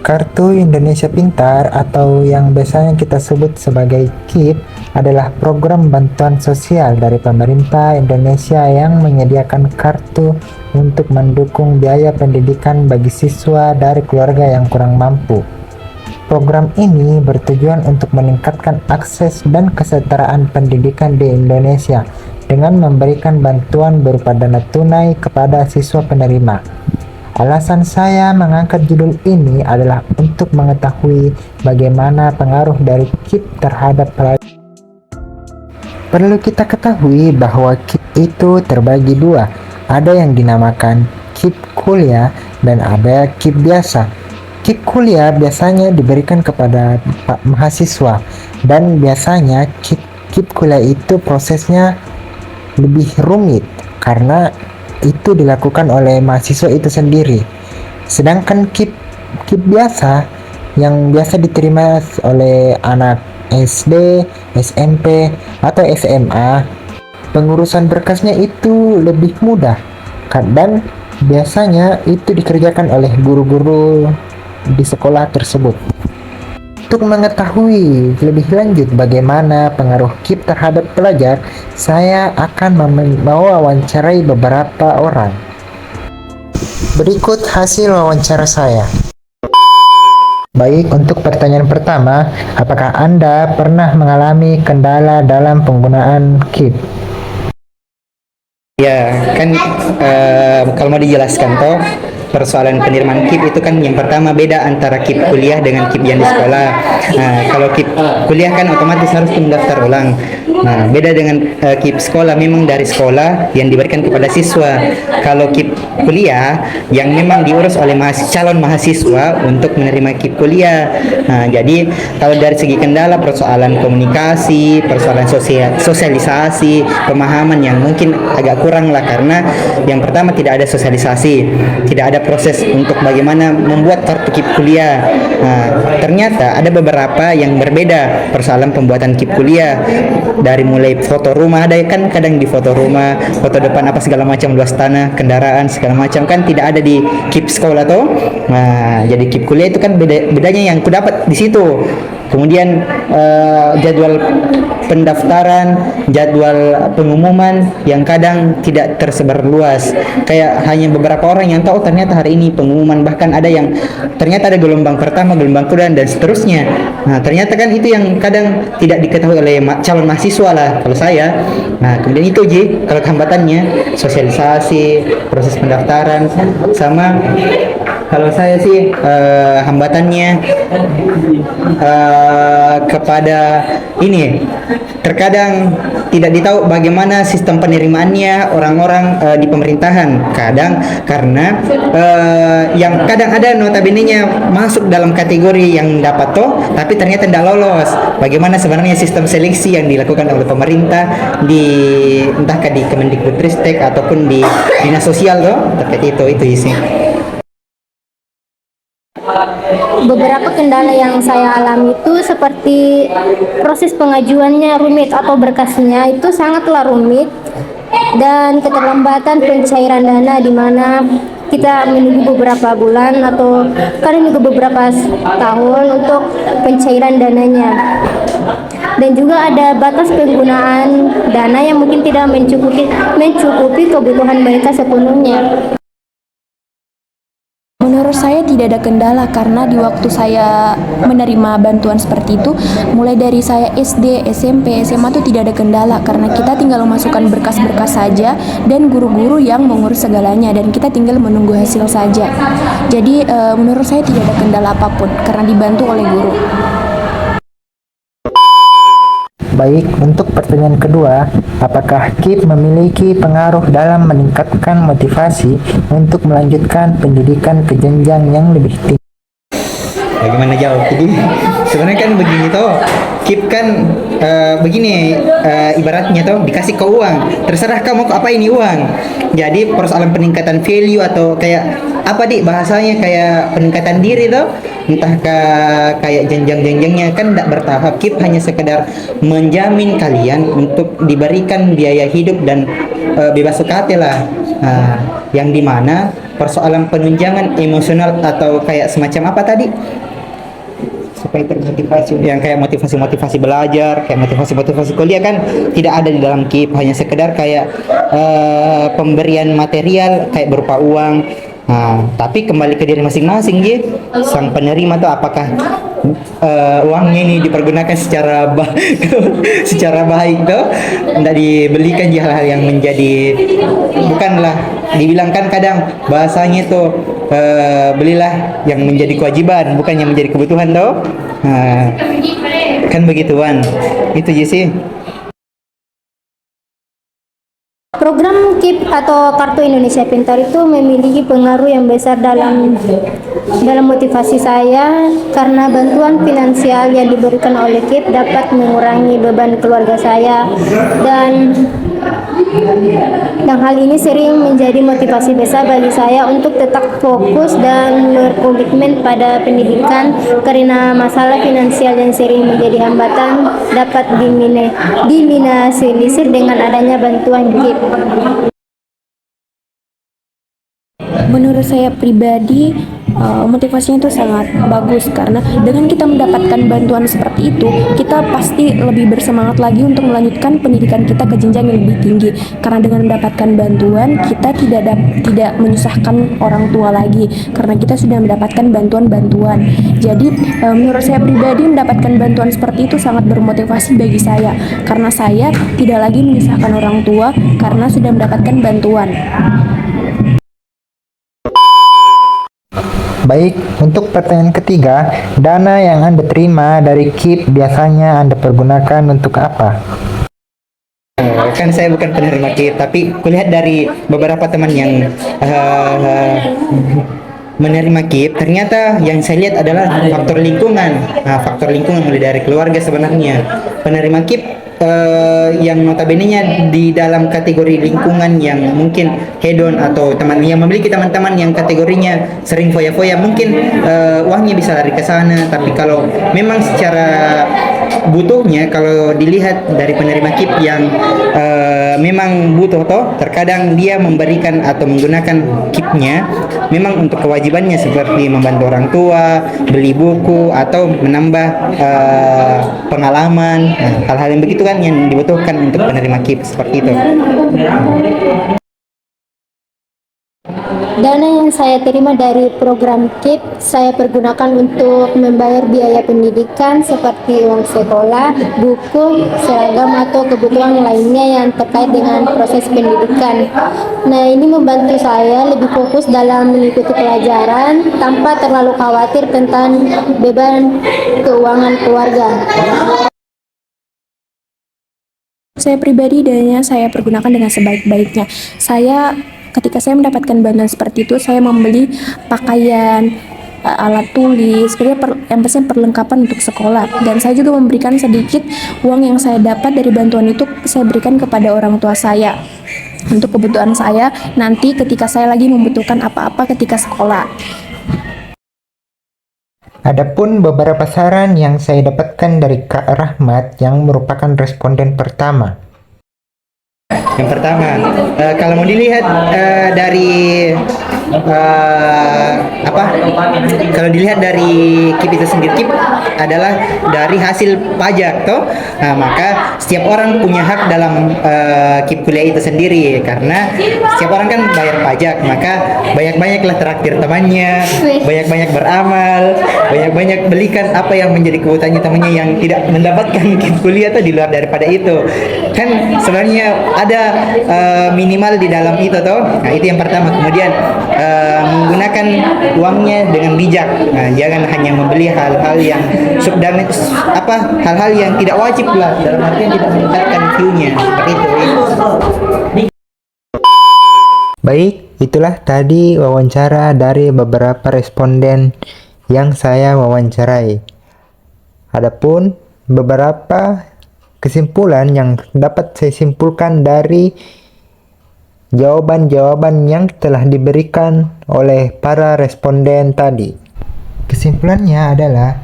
Kartu Indonesia Pintar atau yang biasanya kita sebut sebagai KIP adalah program bantuan sosial dari pemerintah Indonesia yang menyediakan kartu untuk mendukung biaya pendidikan bagi siswa dari keluarga yang kurang mampu. Program ini bertujuan untuk meningkatkan akses dan kesetaraan pendidikan di Indonesia dengan memberikan bantuan berupa dana tunai kepada siswa penerima. Alasan saya mengangkat judul ini adalah untuk mengetahui bagaimana pengaruh dari KIP terhadap pelajar. Perlu kita ketahui bahwa KIP itu terbagi dua, ada yang dinamakan KIP kuliah dan ada KIP biasa. KIP kuliah biasanya diberikan kepada mahasiswa dan biasanya KIP kuliah itu prosesnya lebih rumit karena itu dilakukan oleh mahasiswa itu sendiri. Sedangkan KIP biasa yang biasa diterima oleh anak SD, SMP, atau SMA, pengurusan berkasnya itu lebih mudah dan biasanya itu dikerjakan oleh guru-guru di sekolah tersebut. Untuk mengetahui lebih lanjut bagaimana pengaruh KIP terhadap pelajar, saya akan mewawancarai beberapa orang. Berikut hasil wawancara saya. Baik, untuk pertanyaan pertama, apakah Anda pernah mengalami kendala dalam penggunaan KIP? Ya, kan kalau mau dijelaskan toh, persoalan penerimaan KIP itu kan yang pertama beda antara KIP kuliah dengan KIP yang di sekolah. Nah, kalau KIP kuliah kan otomatis harus mendaftar ulang. Nah, beda dengan KIP sekolah, memang dari sekolah yang diberikan kepada siswa. Kalau KIP kuliah yang memang diurus oleh calon mahasiswa untuk menerima KIP kuliah. Nah, jadi kalau dari segi kendala, persoalan komunikasi, persoalan sosialisasi, pemahaman yang mungkin agak kurang lah, karena yang pertama tidak ada sosialisasi, tidak ada proses untuk bagaimana membuat kartu KIP kuliah. Nah, ternyata ada beberapa yang berbeda persoalan pembuatan KIP kuliah, dari mulai foto rumah, ada kan kadang di foto rumah, foto depan apa segala macam, luas tanah, kendaraan segala macam, kan tidak ada di KIP sekolah toh. Nah, jadi KIP kuliah itu kan bedanya yang ku dapat di situ. Kemudian jadwal pendaftaran, jadwal pengumuman yang kadang tidak tersebar luas. Kayak hanya beberapa orang yang tahu ternyata hari ini pengumuman, bahkan ada yang ternyata ada gelombang pertama, gelombang kedua, dan seterusnya. Nah, ternyata kan itu yang kadang tidak diketahui oleh calon mahasiswa lah kalau saya. Nah, kemudian itu kalau hambatannya sosialisasi, proses pendaftaran, sama kalau saya sih hambatannya kepada ini, terkadang tidak ditahu bagaimana sistem penerimaannya orang-orang di pemerintahan. Kadang karena yang kadang ada notabene-nya masuk dalam kategori yang dapat toh, tapi ternyata tidak lolos. Bagaimana sebenarnya sistem seleksi yang dilakukan oleh pemerintah entahkah di Kemendikbudristek ataupun di Dinas Sosial toh, terkait itu sih. Beberapa kendala yang saya alami itu seperti proses pengajuannya rumit atau berkasnya itu sangatlah rumit, dan keterlambatan pencairan dana di mana kita menunggu beberapa bulan atau kadang juga beberapa tahun untuk pencairan dananya. Dan juga ada batas penggunaan dana yang mungkin tidak mencukupi kebutuhan mereka sepenuhnya. Menurut saya tidak ada kendala, karena di waktu saya menerima bantuan seperti itu, mulai dari saya SD, SMP, SMA itu tidak ada kendala, karena kita tinggal memasukkan berkas-berkas saja dan guru-guru yang mengurus segalanya, dan kita tinggal menunggu hasil saja. Jadi menurut saya tidak ada kendala apapun karena dibantu oleh guru. Baik, untuk pertanyaan kedua, apakah KIP memiliki pengaruh dalam meningkatkan motivasi untuk melanjutkan pendidikan ke jenjang yang lebih tinggi? Bagaimana jawab? Jadi sebenarnya kan begini toh, KIP kan begini, ibaratnya toh dikasih ke uang, terserah kamu apa ini uang. Jadi persoalan peningkatan value atau kayak apa di bahasanya kayak peningkatan diri tuh, entah kayak jenjang-jenjangnya kan tidak bertahap. KIP hanya sekedar menjamin kalian untuk diberikan biaya hidup dan bebas UKT lah. Yang dimana persoalan penunjangan emosional atau kayak semacam apa tadi, supaya termotivasi, yang kayak motivasi belajar, kayak motivasi kuliah kan tidak ada di dalam KIP, hanya sekedar kayak pemberian material kayak berupa uang. Tapi kembali ke diri masing-masing ya, sang penerima tuh apakah uangnya ini dipergunakan secara baik tuh, tidak dibelikan hal-hal yang menjadi, bukanlah dibilang kan kadang bahasanya tuh belilah yang menjadi kewajiban, bukan yang menjadi kebutuhan tuh. Kan begituan itu aja sih. Program KIP atau Kartu Indonesia Pintar itu memiliki pengaruh yang besar dalam motivasi saya, karena bantuan finansial yang diberikan oleh KIP dapat mengurangi beban keluarga saya, dan hal ini sering menjadi motivasi besar bagi saya untuk tetap fokus dan berkomitmen pada pendidikan, karena masalah finansial yang sering menjadi hambatan dapat diminimalisir dengan adanya bantuan KIP. Menurut saya pribadi, motivasinya itu sangat bagus, karena dengan kita mendapatkan bantuan seperti itu, kita pasti lebih bersemangat lagi untuk melanjutkan pendidikan kita ke jenjang yang lebih tinggi. Karena dengan mendapatkan bantuan, kita tidak menyusahkan orang tua lagi, karena kita sudah mendapatkan bantuan-bantuan. Jadi menurut saya pribadi, mendapatkan bantuan seperti itu sangat bermotivasi bagi saya, karena saya tidak lagi menyusahkan orang tua karena sudah mendapatkan bantuan. Baik, untuk pertanyaan ketiga, dana yang Anda terima dari KIP biasanya Anda pergunakan untuk apa? Kan saya bukan penerima KIP, tapi kulihat dari beberapa teman yang menerima KIP, ternyata yang saya lihat adalah faktor lingkungan. Faktor lingkungan mulai dari keluarga sebenarnya. Penerima KIP yang notabene-nya di dalam kategori lingkungan yang mungkin hedon, atau teman yang memiliki teman-teman yang kategorinya sering foya-foya, mungkin uangnya bisa lari ke sana. Tapi kalau memang secara butuhnya, kalau dilihat dari penerima KIP yang memang butuh toh, terkadang dia memberikan atau menggunakan KIP-nya memang untuk kewajibannya, seperti membantu orang tua, beli buku, atau menambah pengalaman. Hal-hal yang begitu kan yang dibutuhkan untuk penerima KIP, seperti itu. Dana yang saya terima dari program KIP saya pergunakan untuk membayar biaya pendidikan seperti uang sekolah, buku, seragam, atau kebutuhan lainnya yang terkait dengan proses pendidikan. Nah, ini membantu saya lebih fokus dalam mengikuti pelajaran tanpa terlalu khawatir tentang beban keuangan keluarga. Saya pribadi, dananya saya pergunakan dengan sebaik-baiknya. Ketika saya mendapatkan bantuan seperti itu, saya membeli pakaian, alat tulis, yang pasti perlengkapan untuk sekolah. Dan saya juga memberikan sedikit uang yang saya dapat dari bantuan itu, saya berikan kepada orang tua saya untuk kebutuhan saya nanti ketika saya lagi membutuhkan apa-apa ketika sekolah. Adapun beberapa saran yang saya dapatkan dari Kak Rahmat yang merupakan responden pertama. Yang pertama, kalau mau dilihat dari kalau dilihat dari KIP itu sendiri, KIP adalah dari hasil pajak toh. Maka setiap orang punya hak dalam KIP kuliah itu sendiri, karena setiap orang kan bayar pajak. Maka banyak-banyaklah traktir temannya, banyak-banyak beramal, banyak-banyak belikan apa yang menjadi kebutuhannya temannya yang tidak mendapatkan KIP kuliah tuh di luar daripada itu. Kan sebenarnya ada minimal di dalam itu toh. Nah, itu yang pertama. Kemudian menggunakan uangnya dengan bijak. Nah, jangan hanya membeli hal-hal yang hal-hal yang tidak wajib lah, dalam artian tidak meningkatkan view-nya, seperti itu. Baik, itulah tadi wawancara dari beberapa responden yang saya wawancarai. Adapun beberapa kesimpulan yang dapat saya simpulkan dari jawaban-jawaban yang telah diberikan oleh para responden tadi. Kesimpulannya adalah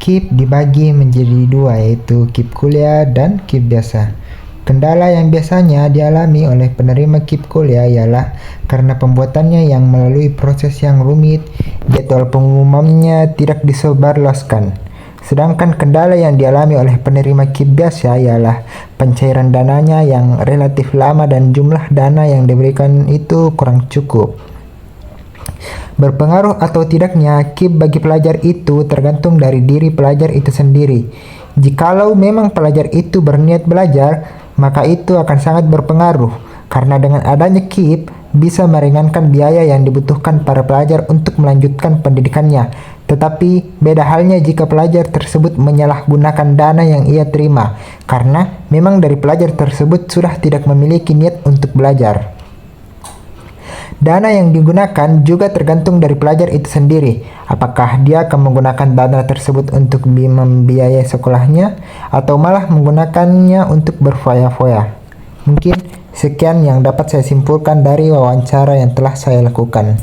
KIP dibagi menjadi dua, yaitu KIP kuliah dan KIP biasa. Kendala yang biasanya dialami oleh penerima KIP kuliah ialah karena pembuatannya yang melalui proses yang rumit, jadwal pengumumannya tidak disebarluaskan. Sedangkan kendala yang dialami oleh penerima KIP biasa ialah pencairan dananya yang relatif lama dan jumlah dana yang diberikan itu kurang cukup. Berpengaruh atau tidaknya KIP bagi pelajar itu tergantung dari diri pelajar itu sendiri. Jikalau memang pelajar itu berniat belajar, maka itu akan sangat berpengaruh, karena dengan adanya KIP bisa meringankan biaya yang dibutuhkan para pelajar untuk melanjutkan pendidikannya. Tetapi beda halnya jika pelajar tersebut menyalahgunakan dana yang ia terima, karena memang dari pelajar tersebut sudah tidak memiliki niat untuk belajar. Dana yang digunakan juga tergantung dari pelajar itu sendiri. Apakah dia akan menggunakan dana tersebut untuk membiayai sekolahnya atau malah menggunakannya untuk berfoya-foya. Mungkin sekian yang dapat saya simpulkan dari wawancara yang telah saya lakukan.